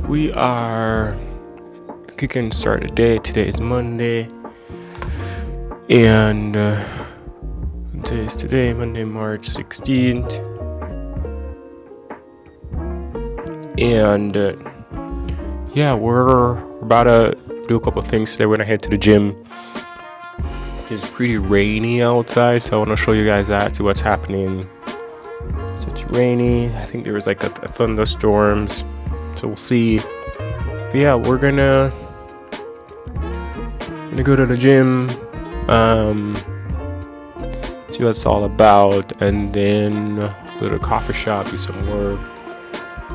We are kicking start the day. Today is Monday, and today, Monday, March 16th. And we're about to do a couple things today. We're gonna head to the gym. It's pretty rainy outside, so I want to show you guys that, see what's happening. So it's rainy. I think there was like a thunderstorms, so we'll see. But yeah, we're gonna go to the gym, see what it's all about, and then go to a coffee shop, do some work,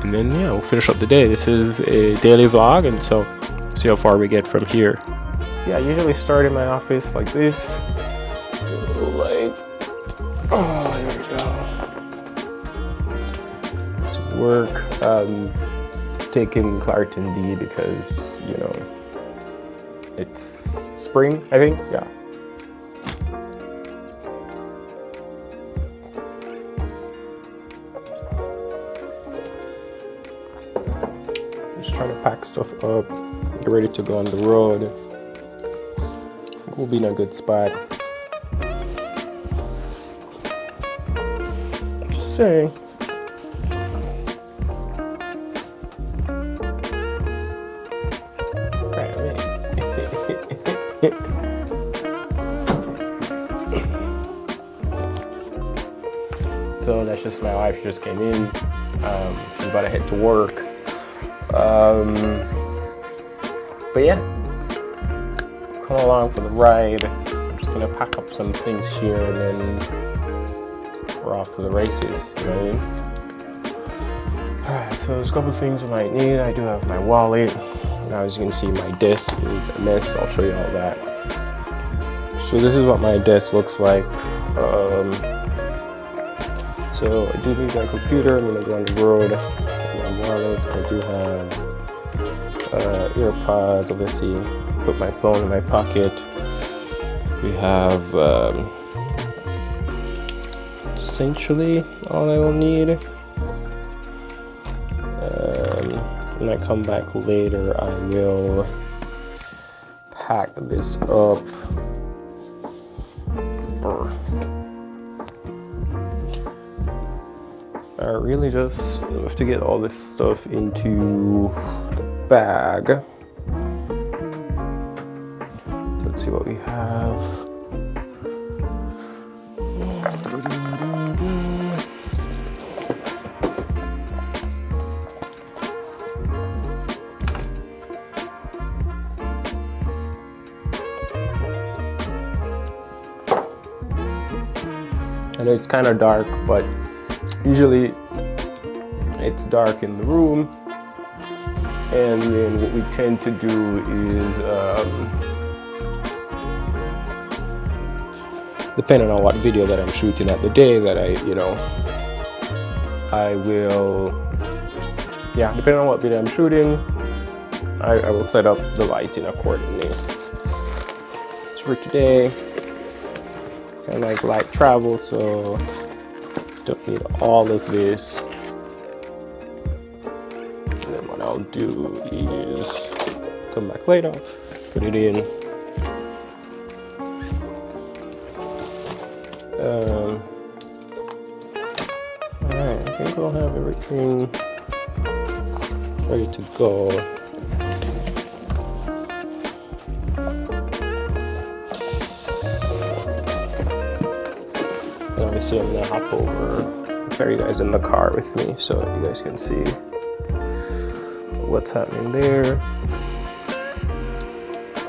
and then we'll finish up the day. This is a daily vlog, and so see how far we get from here. I usually start in my office like this. There we go. Some work. Taking Claritin D because it's spring, I think. Yeah. Just trying to pack stuff up, get ready to go on the road. We'll be in a good spot. Just saying. So that's just my wife. She just came in. She's about to head to work. But yeah. Come along for the ride. I'm just gonna pack up some things here and then we're off to the races, you know what I mean? Alright, so there's a couple of things you might need. I do have my wallet. Now as you can see, my desk is a mess. I'll show you all that. So this is what my desk looks like. So I do need my computer. I'm gonna go on the road with my wallet. I do have earpods. Let's see. Put my phone in my pocket. We have essentially all I will need. When I come back later, I will pack this up. I really just have to get all this stuff into the bag. Let's see what we have. I know it's kind of dark, but usually it's dark in the room. And then what we tend to do is depending on what video that I'm shooting at the day that I will, depending on what video I'm shooting, I will set up the lighting accordingly. So for today, kind of like light travel, so don't need all of this. And then what I'll do is come back later, put it in. Alright, I think we'll have everything ready to go. And obviously I'm gonna hop over, carry you guys in the car with me so you guys can see what's happening there.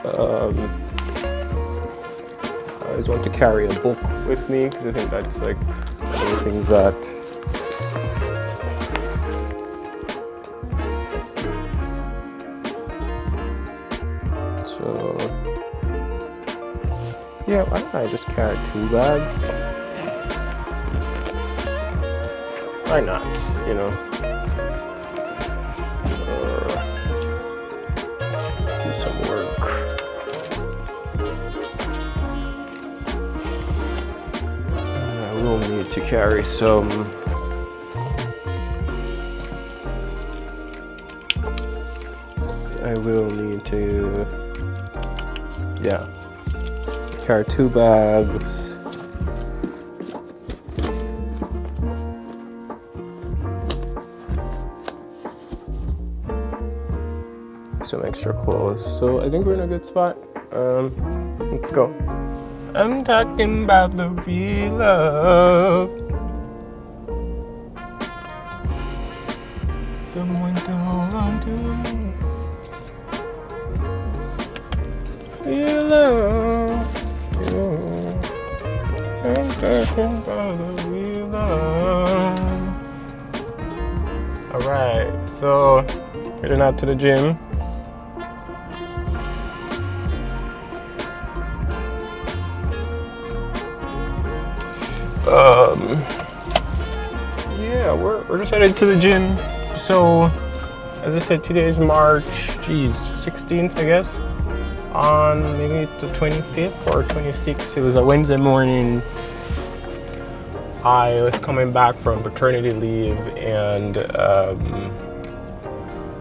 I always want to carry a book with me because I think that's like one of the things that why don't I just carry 2 bags? Why not, do some work. I will need to carry some I will need to, carry 2 bags. Some extra clothes. So I think we're in a good spot. Let's go. I'm talking about the real love. Someone to hold on to. Real love. I'm talking about the real love. Alright, so heading out to the gym. We're just headed to the gym. So, as I said, today is March 16th, I guess. On maybe the 25th or 26th, it was a Wednesday morning. I was coming back from paternity leave, and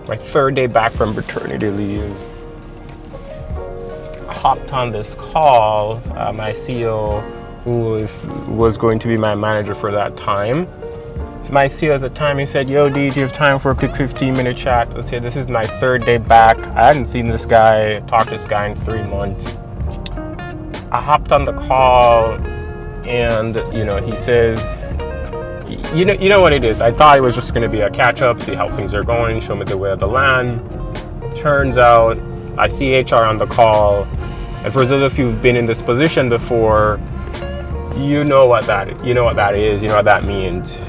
my 3rd day back from paternity leave, I hopped on this call. My CEO, who was going to be my manager for that time. So my CEO at the time, he said, "Yo, D, do you have time for a quick 15-minute chat?" Let's say this is my 3rd day back. I hadn't seen this guy, talked to this guy in 3 months. I hopped on the call, and he says, you know what it is. I thought it was just going to be a catch-up, see how things are going, show me the way of the land. Turns out, I see HR on the call, and for those of you who've been in this position before, you know what that is, you know what that means.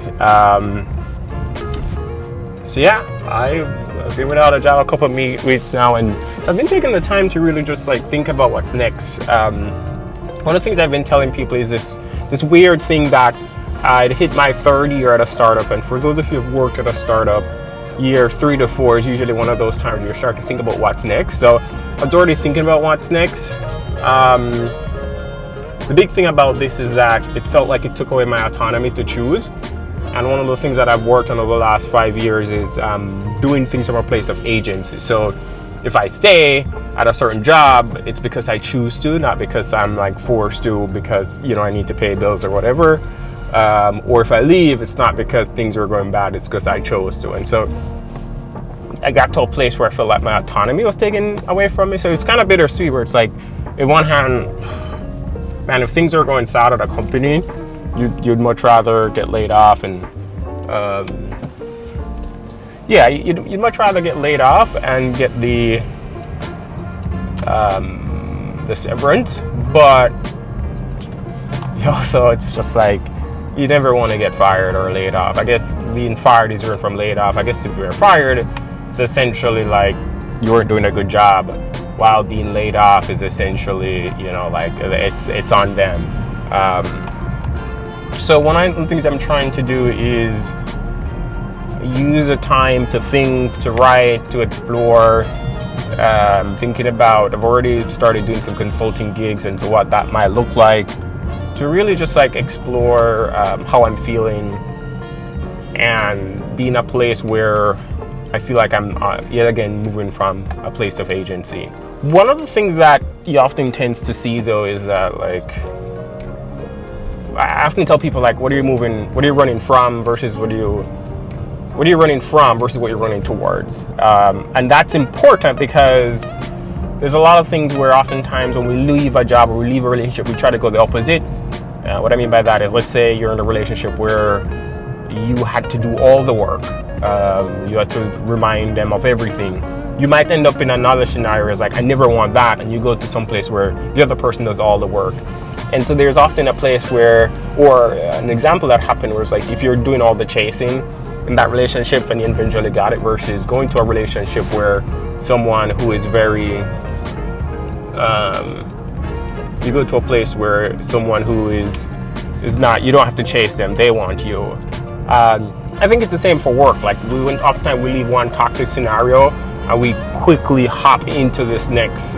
So yeah, I've been without a job a couple of weeks now, and so I've been taking the time to really just think about what's next. One of the things I've been telling people is this weird thing that I'd hit my 3rd year at a startup, and for those of you who've worked at a startup, year 3 to 4 is usually one of those times where you start to think about what's next. So I was already thinking about what's next. The big thing about this is that it felt like it took away my autonomy to choose. And one of the things that I've worked on over the last 5 years is doing things from a place of agency. So if I stay at a certain job, it's because I choose to, not because I'm forced to because, I need to pay bills or whatever. Or if I leave, it's not because things are going bad, it's because I chose to. And so I got to a place where I felt like my autonomy was taken away from me. So it's kind of bittersweet where it's in one hand, man, if things are going south at a company, you'd much rather get laid off, and you'd much rather get laid off and get the severance. But also, it's just you never want to get fired or laid off. I guess being fired is different from laid off. I guess if you're fired, it's essentially you weren't doing a good job, while being laid off is essentially, it's on them. So one of the things I'm trying to do is use a time to think, to write, to explore, thinking about, I've already started doing some consulting gigs into what that might look like, to really just explore how I'm feeling and be in a place where I feel like I'm yet again moving from a place of agency. One of the things that you often tends to see though is that I often tell people what are you running from versus what are you running from versus what you're running towards. And that's important because there's a lot of things where oftentimes when we leave a job or we leave a relationship, we try to go the opposite. What I mean by that is, let's say you're in a relationship where you had to do all the work. You had to remind them of everything. You might end up in another scenario as I never want that, and you go to some place where the other person does all the work. And so there's often a place where, or an example that happened where it's if you're doing all the chasing in that relationship and you eventually got it, versus going to a relationship where someone who is very, you go to a place where someone who is not, you don't have to chase them, they want you. I think it's the same for work. Oftentimes we leave one toxic scenario and we quickly hop into this next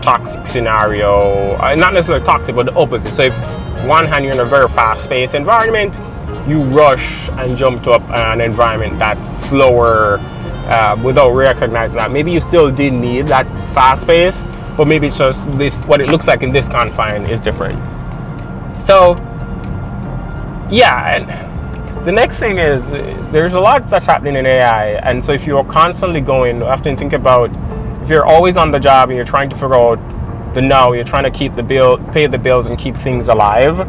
toxic scenario. Not necessarily toxic, but the opposite. So if one hand you're in a very fast-paced environment, you rush and jump to an environment that's slower without recognizing that. Maybe you still did need that fast pace, but maybe it's just this, what it looks like in this confine is different. So yeah, and the next thing is there's a lot that's happening in AI, and so if you're constantly going, often think about if you're always on the job and you're trying to figure out the now, you're trying to keep the bill, pay the bills, and keep things alive.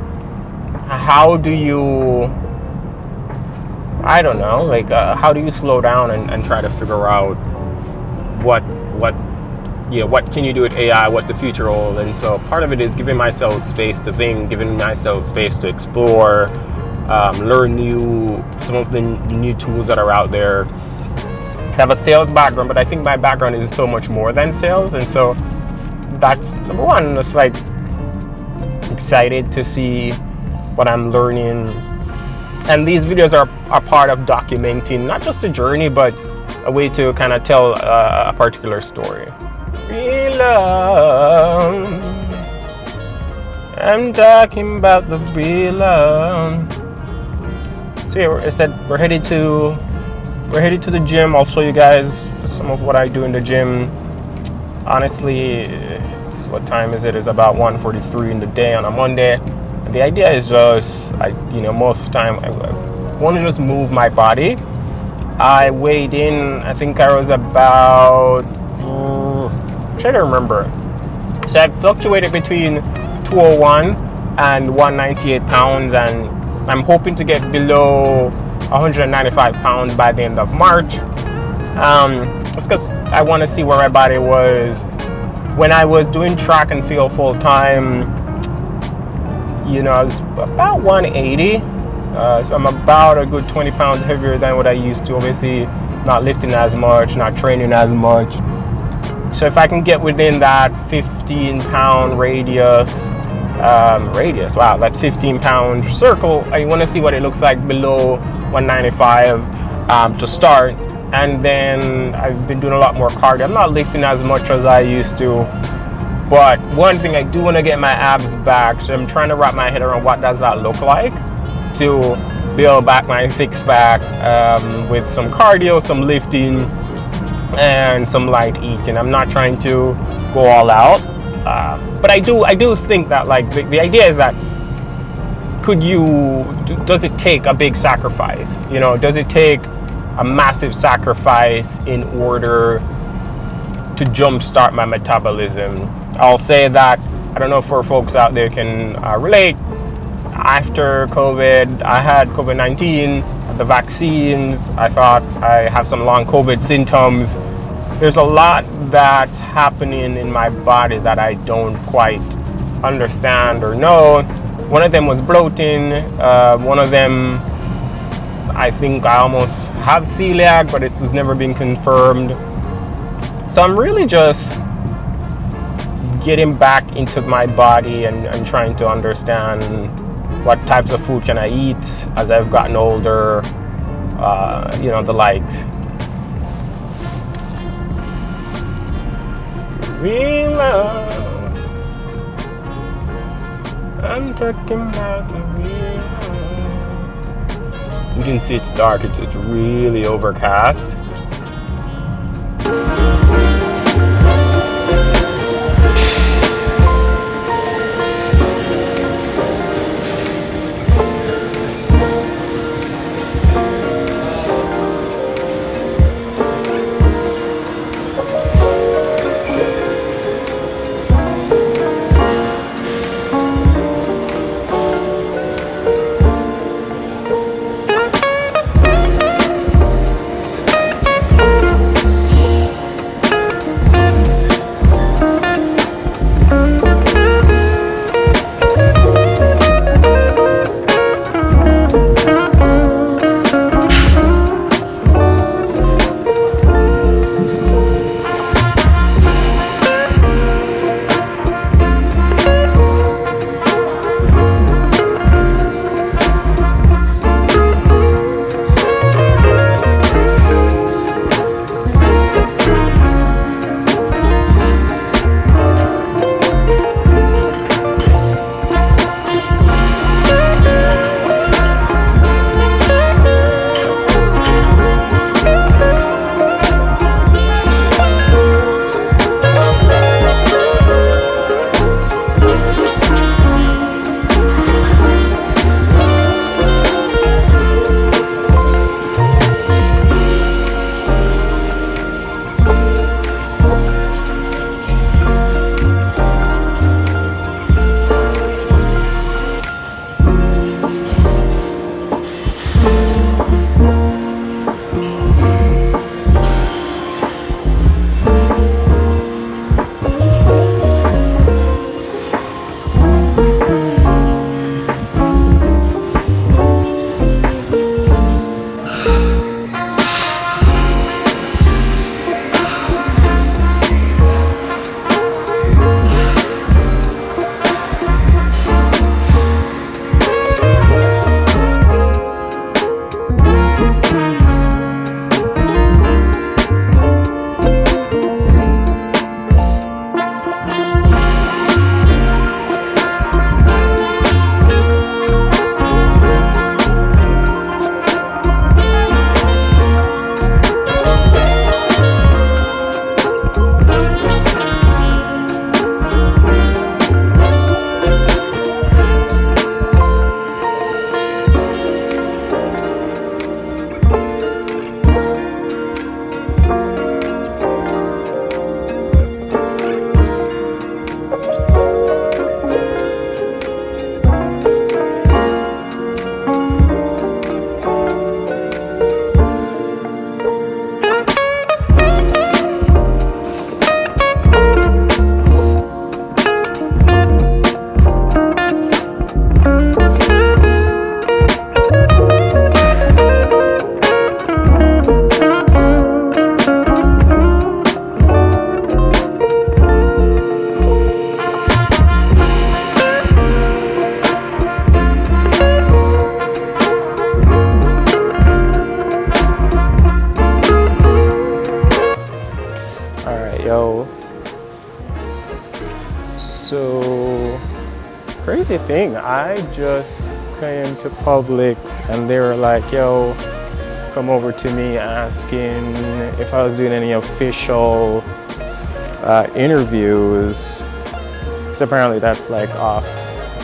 How do you, I don't know, like how do you slow down and try to figure out what can you do with AI, what the future holds? And so part of it is giving myself space to think, giving myself space to explore, learn some of the new tools that are out there. I have a sales background, but I think my background is so much more than sales, and so that's number one. It's like excited to see what I'm learning, and these videos are part of documenting not just a journey, but a way to kind of tell a particular story. Real love. I'm talking about the real love. So yeah, I said we're headed to the gym. I'll show you guys some of what I do in the gym. Honestly, what time is it? It's about 1:43 in the day on a Monday. And the idea is just, most of the time I want to just move my body. I weighed in, I think I was about, I'm trying to remember. So I've fluctuated between 201 and 198 pounds, and I'm hoping to get below 195 pounds by the end of March. It's because I want to see where my body was when I was doing track and field full time. I was about 180, so I'm about a good 20 pounds heavier than what I used to. Obviously, not lifting as much, not training as much. So if I can get within that 15-pound radius, wow, that 15-pound circle, I want to see what it looks like below 195 to start. And then I've been doing a lot more cardio. I'm not lifting as much as I used to, but one thing I do want to get my abs back. So I'm trying to wrap my head around what does that look like to build back my six-pack with some cardio, some lifting, and some light eating. I'm not trying to go all out, but I do think that like the idea is that does it take a big sacrifice? Does it take a massive sacrifice in order to jumpstart my metabolism? I'll say that, I don't know if folks out there can relate. After COVID, I had COVID-19, the vaccines. I thought I have some long COVID symptoms. There's a lot that's happening in my body that I don't quite understand or know. One of them was bloating. One of them, I think I almost have celiac, but it was never been confirmed. So I'm really just getting back into my body and trying to understand what types of food can I eat as I've gotten older, the likes. Real love. I'm talking about the real love. You can see it's dark, it's really overcast. yo. So, crazy thing, I just came to Publix and they were like, yo, come over to me asking if I was doing any official interviews. So apparently that's like off.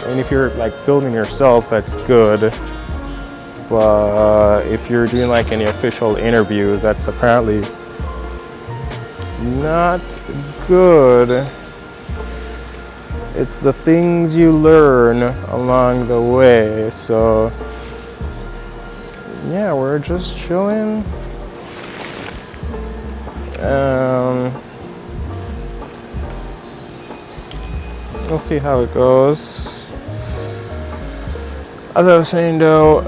I mean, if you're like filming yourself, that's good. But if you're doing like any official interviews, that's apparently not good. It's the things you learn along the way. So yeah, we're just chilling. We'll see how it goes. As I was saying though,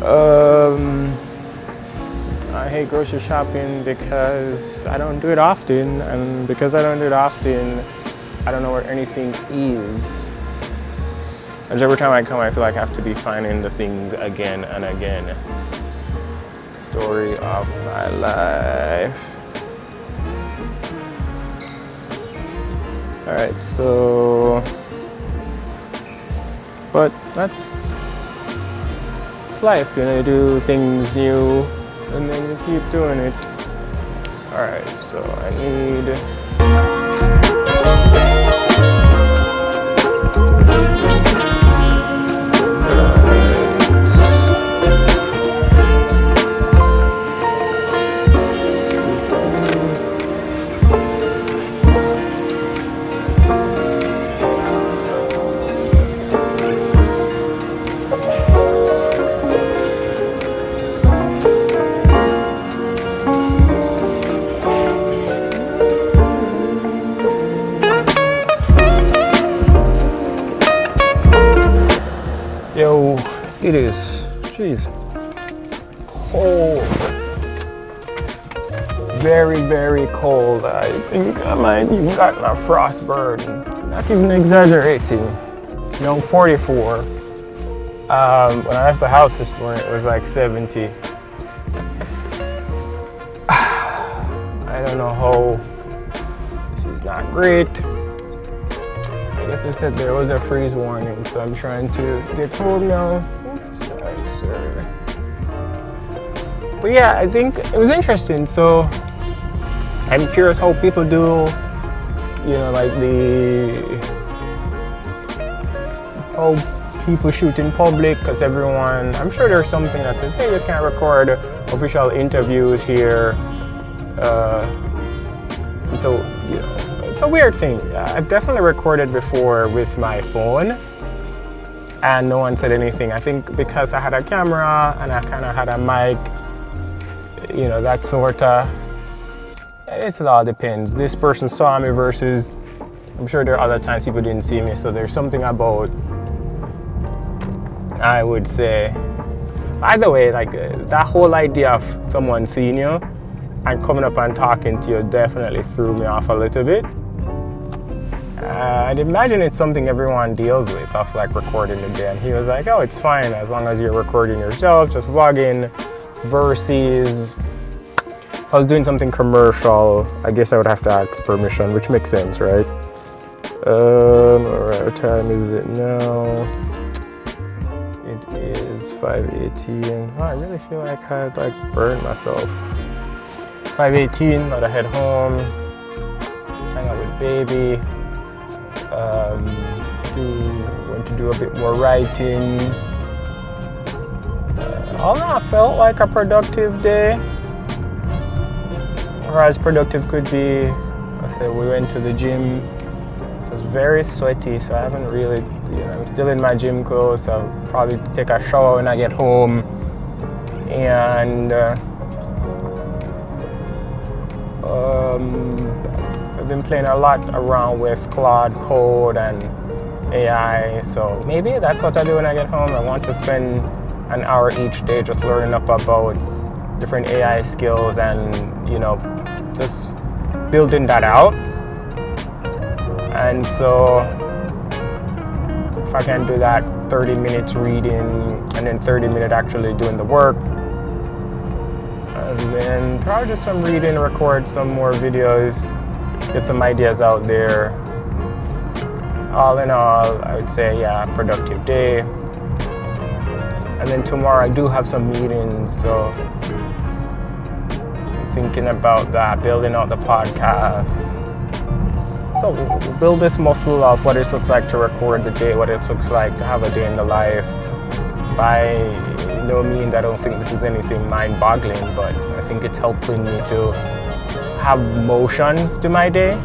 I hate grocery shopping because I don't do it often, and because I don't do it often, I don't know where anything is. As every time I come, I feel like I have to be finding the things again and again. Story of my life. Alright, so, but it's life, you know, you do things new and then you keep doing it. Alright, so I need it is, jeez, cold, very, very cold. I think I might even got my frostburn, not even exaggerating. It's now 44. When I left the house this morning, it was like 70. I don't know how, this is not great. I guess I said there was a freeze warning, so I'm trying to get home now. But yeah, I think it was interesting. So I'm curious how people do, you know, like how people shoot in public, because everyone, I'm sure there's something that says, hey, you can't record official interviews here. So, you know, it's a weird thing. I've definitely recorded before with my phone and no one said anything. I think because I had a camera and I kind of had a mic, you know, that sort of, it all depends. This person saw me versus, I'm sure there are other times people didn't see me. So there's something about, I would say, either way, like that whole idea of someone seeing you and coming up and talking to you definitely threw me off a little bit. I'd imagine it's something everyone deals with, of like recording the day. And he was like, oh, it's fine as long as you're recording yourself, just vlogging, versus I was doing something commercial. I guess I would have to ask permission, which makes sense, right? Alright, what time is it now? It is 5:18. Oh, I really feel like I had burned myself. 5:18, gotta head home, hang out with baby. Want to do a bit more writing. All in all, felt like a productive day, or as productive could be. I said we went to the gym. It was very sweaty, so I haven't really, you know, I'm still in my gym clothes, so I'll probably take a shower when I get home. And I've been playing a lot around with Claude Code and AI, so maybe that's what I do when I get home. I want to spend an hour each day just learning up about different AI skills and, you know, just building that out. And so if I can do that 30 minutes reading and then 30 minutes actually doing the work, and then probably just some reading, record some more videos, get some ideas out there. All in all, I would say, yeah, productive day. And then tomorrow I do have some meetings, so I'm thinking about that, building out the podcast. So we'll build this muscle of what it looks like to record the day, what it looks like to have a day in the life. By no means, I don't think this is anything mind-boggling, but I think it's helping me to have motions to my day.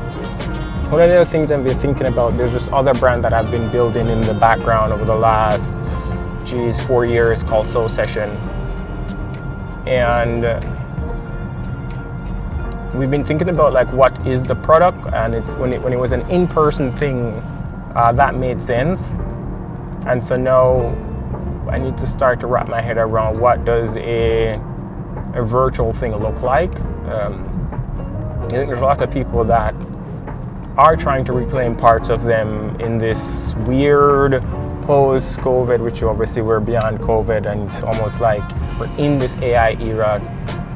One of the other things I've been thinking about, there's this other brand that I've been building in the background over the last, 4 years called Soul Session. And we've been thinking about like what is the product, and it's when it was an in-person thing, that made sense. And so now I need to start to wrap my head around what does a virtual thing look like. I think there's a lot of people that are trying to reclaim parts of them in this weird post-COVID, which obviously we're beyond COVID, and it's almost like we're in this AI era.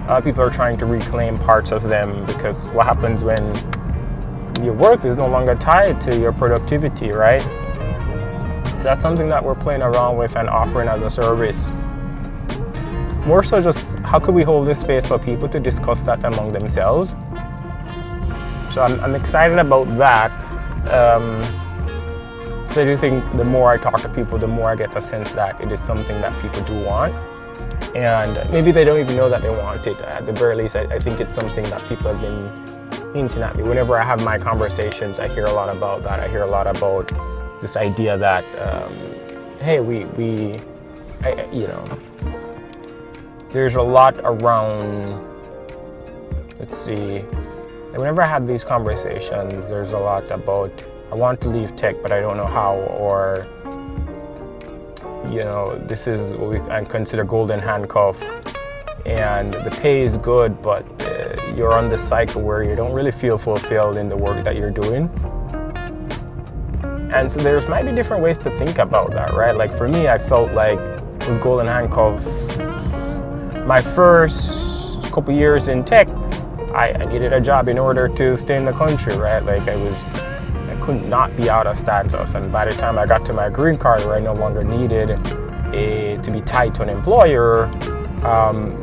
A lot of people are trying to reclaim parts of them, because what happens when your worth is no longer tied to your productivity, right? So that's something that we're playing around with and offering as a service. More so just how could we hold this space for people to discuss that among themselves? So I'm excited about that. So I do think the more I talk to people, the more I get a sense that it is something that people do want. And maybe they don't even know that they want it. At the very least, I think it's something that people have been hinting at me. Whenever I have my conversations, I hear a lot about that. I hear a lot about this idea that, hey, there's a lot around, let's see, whenever I have these conversations, there's a lot about, I want to leave tech, but I don't know how, or, this is what I consider golden handcuff, and the pay is good, but you're on this cycle where you don't really feel fulfilled in the work that you're doing. And so there's might be different ways to think about that, right? Like for me, I felt like this golden handcuff, my first couple years in tech, I needed a job in order to stay in the country, right? Like I could not be out of status. And by the time I got to my green card, where I no longer needed to be tied to an employer,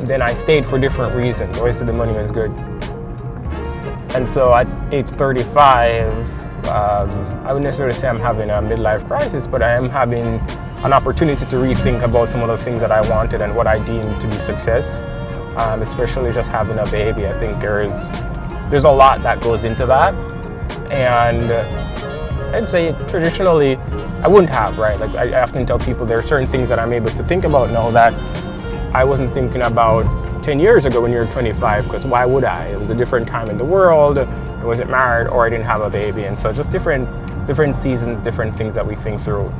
then I stayed for different reasons. Obviously the money was good. And so at age 35, I wouldn't necessarily say I'm having a midlife crisis, but I am having an opportunity to rethink about some of the things that I wanted and what I deemed to be success. Especially just having a baby. I think there's a lot that goes into that, and I'd say traditionally I wouldn't have, right? Like I often tell people there are certain things that I'm able to think about now that I wasn't thinking about 10 years ago when you're 25, because why would I? It was a different time in the world, I wasn't married, or I didn't have a baby, and so just different seasons, different things that we think through.